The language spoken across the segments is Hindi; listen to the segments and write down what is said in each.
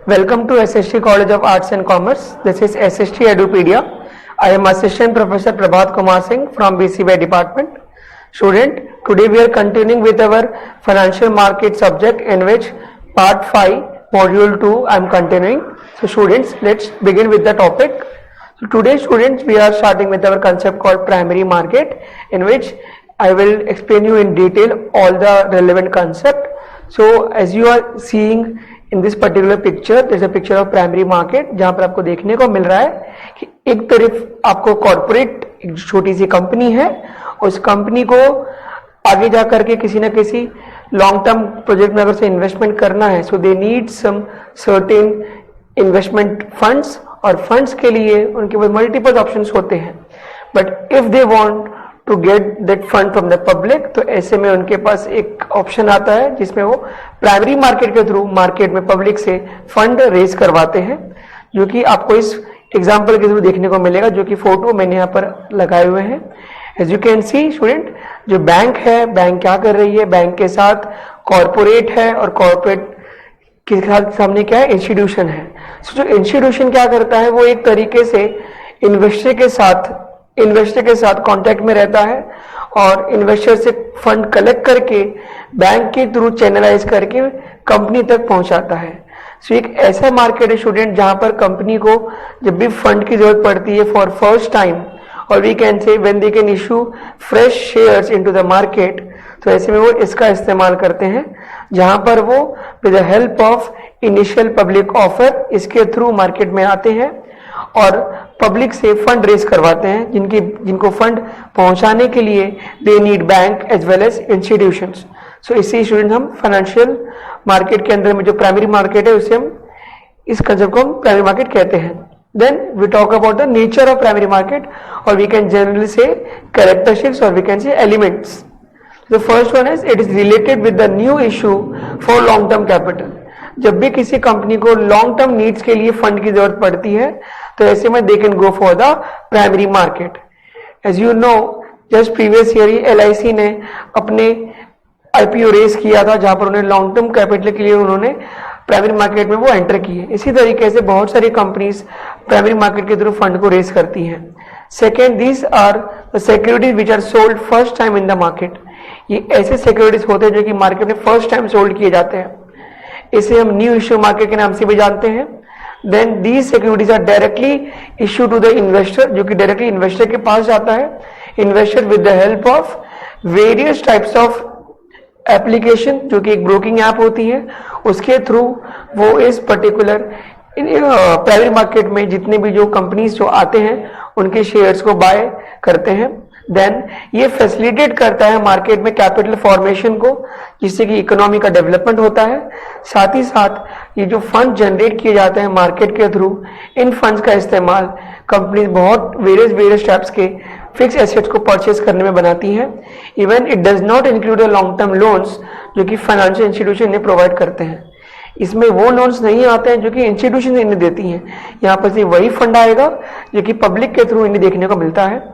Welcome to SST College of Arts and Commerce. This is SST Edupedia. I am Assistant Professor Prabhat Kumar Singh from BCBI Department. Student, today we are continuing with our financial market subject in which part 5, module 2 I am continuing. So students, let's begin with the topic. So today students, we are starting with our concept called primary market, in which I will explain you in detail all the relevant concept. So as you are seeing in this particular picture, there is a picture of primary market, जहाँ पर आपको देखने को मिल रहा है कि एक तरफ आपको कॉर्पोरेट एक छोटी सी कंपनी है, उस कंपनी को आगे जा करके किसी न किसी लॉन्ग टर्म प्रोजेक्ट में अगर से इन्वेस्टमेंट करना है, so they need some certain investment funds, और फंड्स के लिए उनके पास मल्टीपल ऑप्शंस होते हैं. But if they want to get that fund from the public, तो ऐसे में उनके पास एक ऑप्शन आता है जिसमें वो प्राइमरी मार्केट के थ्रू मार्केट में पब्लिक से फंड रेज करवाते हैं, जो कि आपको इस एग्जांपल के थ्रू देखने को मिलेगा, जो कि फोटो मैंने यहाँ पर लगाए हुए हैं. As you can see student, जो बैंक है, बैंक क्या कर रही है, बैंक के साथ कॉर्पोरेट है, और कॉर्पोरेट के साथ सामने क्या है, इंस्टीट्यूशन है. जो इंस्टीट्यूशन क्या करता है, वो एक तरीके से इन्वेस्टर के साथ कांटेक्ट में रहता है और इन्वेस्टर से फंड कलेक्ट करके बैंक के थ्रू चैनलाइज करके कंपनी तक पहुंचाता है. सो एक ऐसा मार्केट है स्टूडेंट जहां पर कंपनी को जब भी फंड की जरूरत पड़ती है फॉर फर्स्ट टाइम, और we can say when they can issue fresh shares into the market, तो ऐसे में वो इसका इस्तेमाल करते हैं, जहां पर वो with the help of initial public offer इसके थ्रू मार्केट में आते हैं और पब्लिक से फंड रेज करवाते हैं, जिनको फंड पहुंचाने के लिए they need bank as well as institutions. So इसी स्टूडेंट हम फाइनेंशियल मार्केट के अंदर में जो प्राइमरी मार्केट है, उसे हम इस कंसेप्ट को हम प्राइमरी मार्केट कहते हैं. Then we talk about the nature of primary market, और we can generally say characteristics, और we can say elements. The first one is it is related with the new issue for long term capital. जब भी किसी कंपनी को लॉन्ग टर्म नीड्स के लिए फंड की जरूरत पड़ती है, तो ऐसे में they can go for the primary market. As you know, just previous year ही LIC ने अपने IPO रेस किया था, जहां पर उन्हें लॉन्ग टर्म कैपिटल के लिए उन्होंने प्राइमरी मार्केट में वो एंटर किए. इसी तरीके से बहुत सारी कंपनीज प्राइमरी मार्केट के थ्रू फंड को रेस करती हैं. Second, these are the securities which are sold first time in the market. ये ऐसे सिक्योरिटीज होते हैं जो कि मार्केट में फर्स्ट टाइम सोल्ड किए जाते हैं. इसे हम न्यू इश्यू मार्केट के नाम से भी जानते हैं. Then these securities are directly issue to the investor, जो कि डायरेक्टली इन्वेस्टर के पास जाता है. Investor with the help of various types of application, जो कि एक ब्रोकिंग ऐप होती है, उसके थ्रू वो इस पर्टिकुलर प्राइमरी मार्केट में जितने भी जो कंपनीज जो आते हैं उनके शेयर्स को बाय करते हैं. देन ये फैसिलिटेट करता है मार्केट में कैपिटल फॉर्मेशन को, जिससे कि इकोनॉमी का डेवलपमेंट होता है. साथ ही साथ ये जो फंड जनरेट किए जाते हैं मार्केट के थ्रू, इन फंड्स का इस्तेमाल कंपनीज बहुत वेरियस टाइप्स के फिक्स एसेट्स को परचेज करने में बनाती हैं. Even it does not include long term loans, जो कि फाइनेंशियल इंस्टीट्यूशन ने प्रोवाइड करते हैं. इसमें वो लोन्स नहीं आते हैं जो कि इंस्टीट्यूशन इन्हें देती हैं. यहाँ पर से वही फंड आएगा जो कि पब्लिक के थ्रू इन्हें देखने को मिलता है.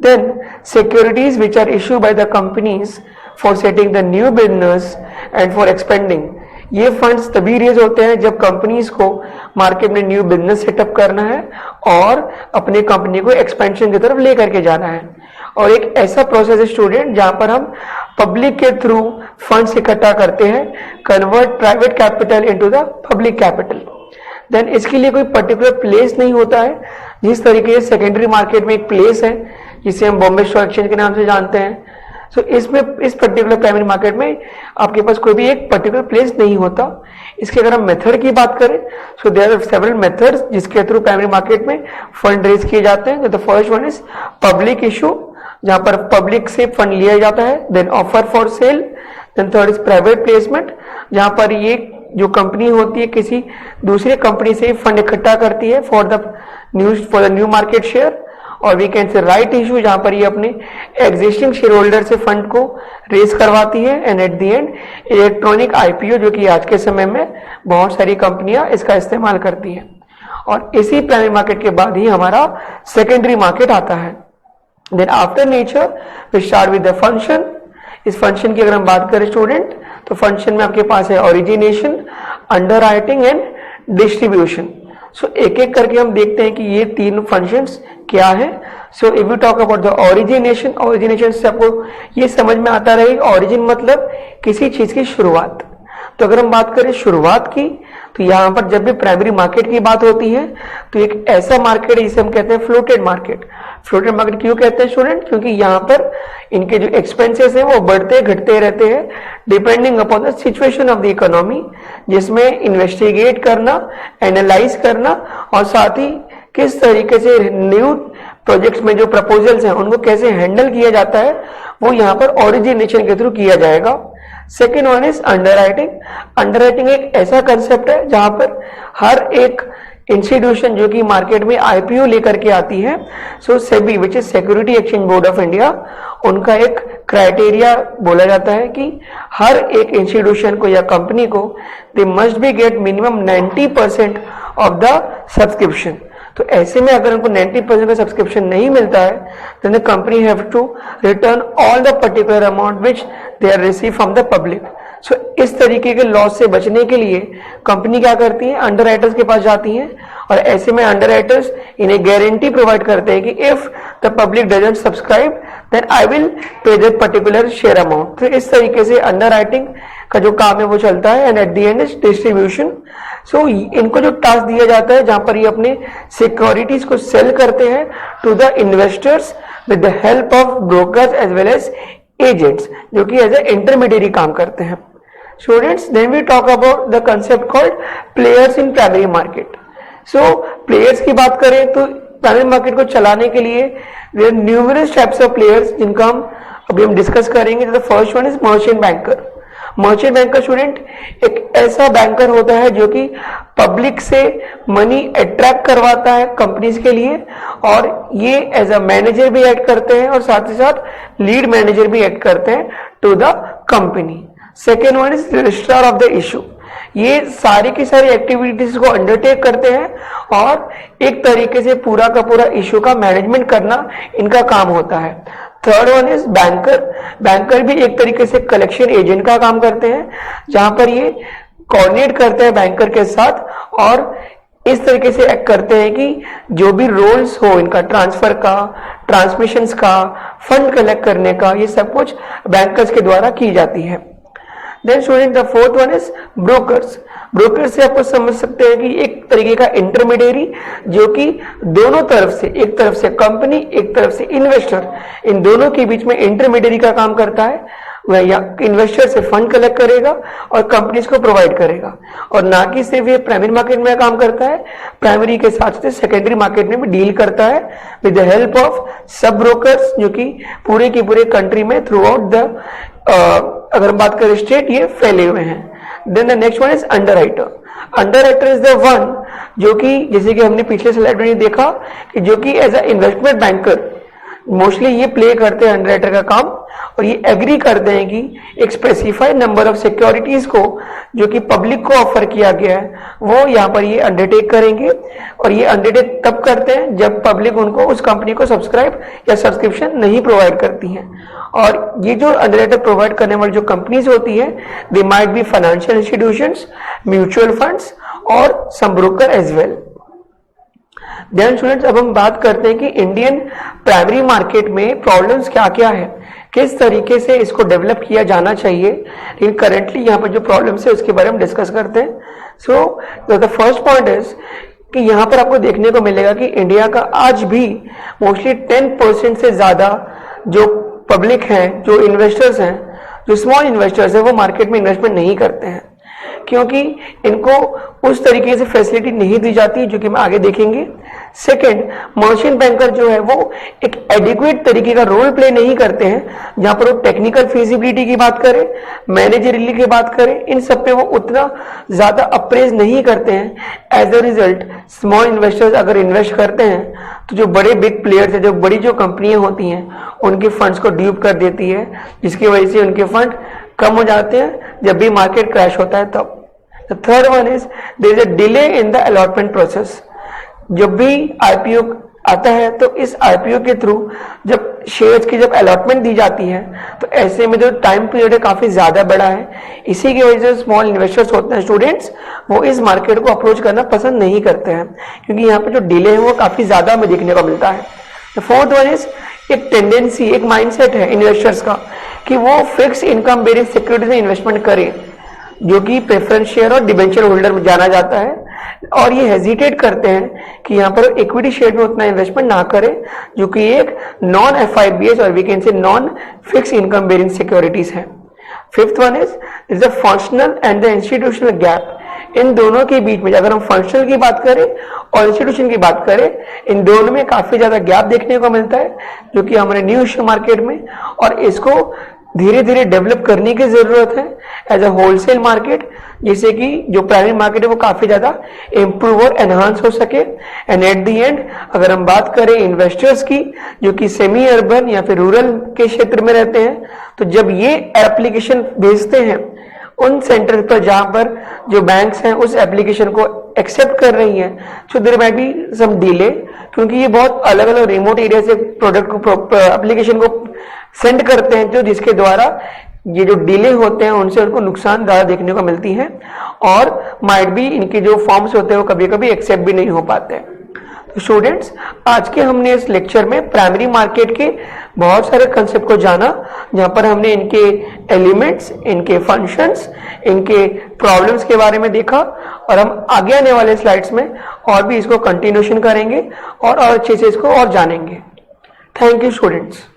Then securities which are issued by the companies for setting the new business and for expanding. ये फंड्स तभी रेज होते हैं जब कंपनीज को मार्केट में न्यू बिजनेस सेटअप करना है और अपने कंपनी को एक्सपेंशन की तरफ लेकर के जाना है. और एक ऐसा प्रोसेस है स्टूडेंट जहां पर हम पब्लिक के थ्रू फंड्स इकट्ठा करते हैं, convert private capital into the public capital. Then इसके लिए कोई पर्टिकुलर प्लेस नहीं होता है. जिस तरीके से सेकेंडरी मार्केट में एक प्लेस है जिसे हम बॉम्बे स्टॉक एक्सचेंज के नाम से जानते हैं, सो इसमें इस पर्टिकुलर प्राइमरी मार्केट में आपके पास कोई भी एक पर्टिकुलर प्लेस नहीं होता. इसके अगर हम मेथड की बात करें, so there are several methods जिसके थ्रू प्राइमरी मार्केट में फंड रेज किए जाते हैं. The first one is public issue, जहां पर पब्लिक से फंड लिया जाता है. Then offer for sale. Then third is private placement, जहां पर ये जो कंपनी होती है किसी दूसरी कंपनी से फंड इकट्ठा करती है for the new market share. और we can say right issue, जहां पर ये अपने एग्जिस्टिंग शेयर होल्डर से फंड को रेज करवाती है. And at the end electronic IPO, जो कि आज के समय में बहुत सारी कंपनियां इसका इस्तेमाल करती हैं. और इसी प्राइमरी मार्केट के बाद ही हमारा सेकेंडरी मार्केट आता है. Then after nature we start with the function. इस फंक्शन की अगर हम बात करें स्टूडेंट, तो फंक्शन में आपके पास है ओरिजिनेशन, अंडरराइटिंग एंड डिस्ट्रीब्यूशन। सो एक एक करके हम देखते हैं कि ये तीन फंक्शंस क्या है। So if you talk about the origination, origination से आपको ये समझ में आता रहेगा, ओरिजिन मतलब किसी चीज की शुरुआत। तो अगर हम बात करें शुरुआत की, तो यहाँ पर जब भी प्राइमरी मार्केट की बात होती है तो एक ऐसा मार्केट है जिसे हम कहते हैं फ्लोटेड मार्केट। फ्लोटेड मार्केट क्यों कहते हैं स्टूडेंट? क्योंकि यहाँ पर इनके जो एक्सपेंसेस हैं वो बढ़ते घटते रहते हैं depending upon the situation of the economy, जिसमें इन्वेस्टिगेट करना, एनालाइज करना और साथ ही किस तरीके से न्यू प्रोजेक्ट्स में जो प्रपोजल्स हैं उनको कैसे हैंडल किया जाता है वो यहाँ पर ओरिजिनेशन के थ्रू किया जाएगा। Second one is underwriting. Underwriting एक ऐसा कंसेप्ट है जहां पर हर एक इंस्टीट्यूशन जो कि मार्केट में आईपीओ लेकर के आती है, so SEBI which is security exchange board of India, उनका एक क्राइटेरिया बोला जाता है कि हर एक इंस्टीट्यूशन को या कंपनी को they must be get minimum 90% of the subscription. तो ऐसे में अगर उनको 90% का सब्सक्रिप्शन नहीं मिलता है then the company have to return all the particular amount which they are received from the public। so इस तरीके के लॉस से बचने के लिए कंपनी क्या करती है, अंडरराइटर्स के पास जाती हैं और ऐसे में अंडरराइटर्स इन्हें गारंटी प्रोवाइड करते हैं कि if the public doesn't subscribe then I will pay that particular share amount. तो इस तरीके से अंडरराइटिंग का जो काम है वो चलता है and at the end is distribution. So इनको जो टास्क दिया जाता है जहां पर ये अपने सिक्योरिटीज को सेल करते हैं to the investors with the help of brokers as well as agents, जो कि एज ए इंटरमीडिएरी काम करते हैं। Students, then we talk about the concept called players in primary market. So players की बात करें तो प्राइमरी मार्केट को चलाने के लिए there are numerous types of players जिनका हम डिस्कस करेंगे। The first one is merchant banker. Merchant banker student एक ऐसा बैंकर होता है जो कि पब्लिक से मनी अट्रैक्ट करवाता है कंपनीज के लिए और ये एज अ मैनेजर भी एक्ट करते हैं और साथ ही साथ लीड मैनेजर भी एक्ट करते हैं to the company. Second one is registrar of the issue. ये सारी की सारी एक्टिविटीज को अंडरटेक करते हैं और एक तरीके से पूरा का पूरा इशू का मैनेजमेंट करना इनका काम होता है। Third one is banker. Banker भी एक तरीके से कलेक्शन एजेंट का काम करते हैं जहां पर ये कोऑर्डिनेट करते हैं बैंकर के साथ और इस तरीके से एक्ट करते हैं कि जो भी रोल्स हो इनका ट्रांसफर का, ट्रांसमिशंस का, फंड कलेक्ट करने का, ये सब कुछ बैंकर्स के द्वारा की जाती है। Then student the fourth one is brokers. Brokers से आपको समझ सकते हैं कि एक तरीके का इंटरमीडिएरी जो कि दोनों तरफ से, एक तरफ से कंपनी, एक तरफ से इन्वेस्टर, इन दोनों के बीच में इंटरमीडिएरी का काम करता है। वह या इन्वेस्टर से फंड कलेक्ट करेगा और कंपनीज को प्रोवाइड करेगा और ना कि सिर्फ ये प्राइमरी मार्केट में काम करता है, प्राइमरी के साथ साथ सेकेंडरी मार्केट में भी डील करता है विद द हेल्प ऑफ सब ब्रोकर्स जो कि पूरे की पूरे कंट्री में थ्रू आउट द अगर हम बात करें स्टेट ये फैले हुए हैं। Then the next one is underwriter. Underwriter is the one जो कि जैसे कि हमने पिछले स्लाइड में देखा कि जो कि as a investment banker mostly ये प्ले करते हैं अंडरराइटर का काम और ये एग्री करते हैं कि एक स्पेसिफाइड नंबर ऑफ सिक्योरिटीज को जो कि पब्लिक को ऑफर किया गया है वो यहाँ पर ये अंडरटेक करेंगे और ये अंडरटेक तब करते हैं जब पब्लिक उनको उस कंपनी को सब्सक्राइब या सब्सक्रिप्शन नहीं प्रोवाइड करती हैं। और ये जो अंडरराइटर प्रोवाइड करने वाली जो कंपनीज होती है they might be financial institutions, mutual funds और some broker as well. Then students अब हम बात करते हैं कि इंडियन प्राइमरी मार्केट में प्रॉब्लम्स क्या क्या है, किस तरीके से इसको डेवलप किया जाना चाहिए, लेकिन करेंटली यहाँ पर जो प्रॉब्लम्स है उसके बारे में डिस्कस करते हैं। So the first point is कि यहाँ पर आपको देखने को मिलेगा कि इंडिया का आज भी मोस्टली 10% से ज्यादा जो पब्लिक हैं, जो इन्वेस्टर्स हैं, जो स्मॉल इन्वेस्टर्स हैं वो मार्केट में इन्वेस्टमेंट नहीं करते हैं क्योंकि इनको उस तरीके से फैसिलिटी नहीं दी जाती जो कि हम आगे देखेंगे। सेकंड, मर्चेंट बैंकर जो है वो एक एडिक्वेट तरीके का रोल प्ले नहीं करते हैं जहां पर वो टेक्निकल फिजिबिलिटी की बात करें, मैनेजरियली की बात करें, इन सब पे वो उतना ज्यादा अप्रेज नहीं करते हैं। As a result small investors अगर इन्वेस्ट करते हैं तो जो बड़े बिग प्लेयर्स हैं, जो बड़ी जो कंपनियां होती हैं उनके फंड्स को ड्यूप कर देती है जिसकी वजह से उनके फंड कम हो जाते हैं जब भी मार्केट क्रैश होता है तब। The third one is there is a delay in the allotment process. जब भी आईपीओ आता है, तो इस आईपीओ के थ्रू जब शेयर्स की जब अलॉटमेंट दी जाती है तो ऐसे में जो टाइम पीरियड है काफी ज्यादा बड़ा है। इसी की वजह से स्मॉल इन्वेस्टर्स होते हैं स्टूडेंट्स, वो इस मार्केट को अप्रोच करना पसंद नहीं करते हैं, क्योंकि यहाँ पे जो डिले है वो काफी ज्यादा हमें देखने को मिलता है। फोर्थ वन इज एक टेंडेंसी, एक माइंडसेट है इन्वेस्टर्स का कि वो फिक्स इनकम बेरिंग सिक्योरिटीज में इन्वेस्टमेंट करें, जो कि प्रेफरेंस शेयर और डिबेंचर होल्डर में जाना जाता है, और ये हेजिटेट करते हैं कि यहाँ पर इक्विटी शेयर में उतना इन्वेस्टमेंट ना करें, जो कि एक नॉन एफआईबीएस और we can say non fix income bearing securities है। Fifth one is the functional and the institutional gap. इन दोनों के बीच में अगर हम फंक्शनल की बात करें और इंस्टीट्यूशन की बात करें, इन दोनों में काफी ज्यादा गैप देखने को मिलता है, जो कि हमारे न्यू इश्यू मार्केट में, और इसको धीरे धीरे डेवलप करने की जरूरत है एज अ होलसेल मार्केट, जिससे कि जो प्राइमरी मार्केट है वो काफी ज्यादा इंप्रूव और एनहांस हो सके। एंड एट द एंड अगर हम बात करें इन्वेस्टर्स की, जो कि सेमी अर्बन या फिर रूरल के क्षेत्र में रहते हैं, तो जब ये एप्लीकेशन भेजते हैं उन सेंटर पर जहां पर जो बैंक्स हैं उस एप्लीकेशन को एक्सेप्ट कर रही हैं, so there might be some delay, क्योंकि ये बहुत अलग अलग रिमोट एरिया से प्रोडक्ट को एप्लीकेशन को सेंड करते हैं, जो जिसके द्वारा ये जो डिले होते हैं उनसे उनको नुकसान ज्यादा देखने को मिलती है, और माइट भी इनके जो फॉर्म्स होते हैं वो कभी कभी एक्सेप्ट भी नहीं हो पाते हैं। तो स्टूडेंट्स, आज के हमने इस लेक्चर में प्राइमरी मार्केट के बहुत सारे कंसेप्ट को जाना, जहां पर हमने इनके एलिमेंट्स, इनके फंक्शंस, इनके प्रॉब्लम्स के बारे में देखा, और हम आगे आने वाले स्लाइड्स में और भी इसको कंटिन्यूशन करेंगे और अच्छे से इसको और जानेंगे। Thank you students.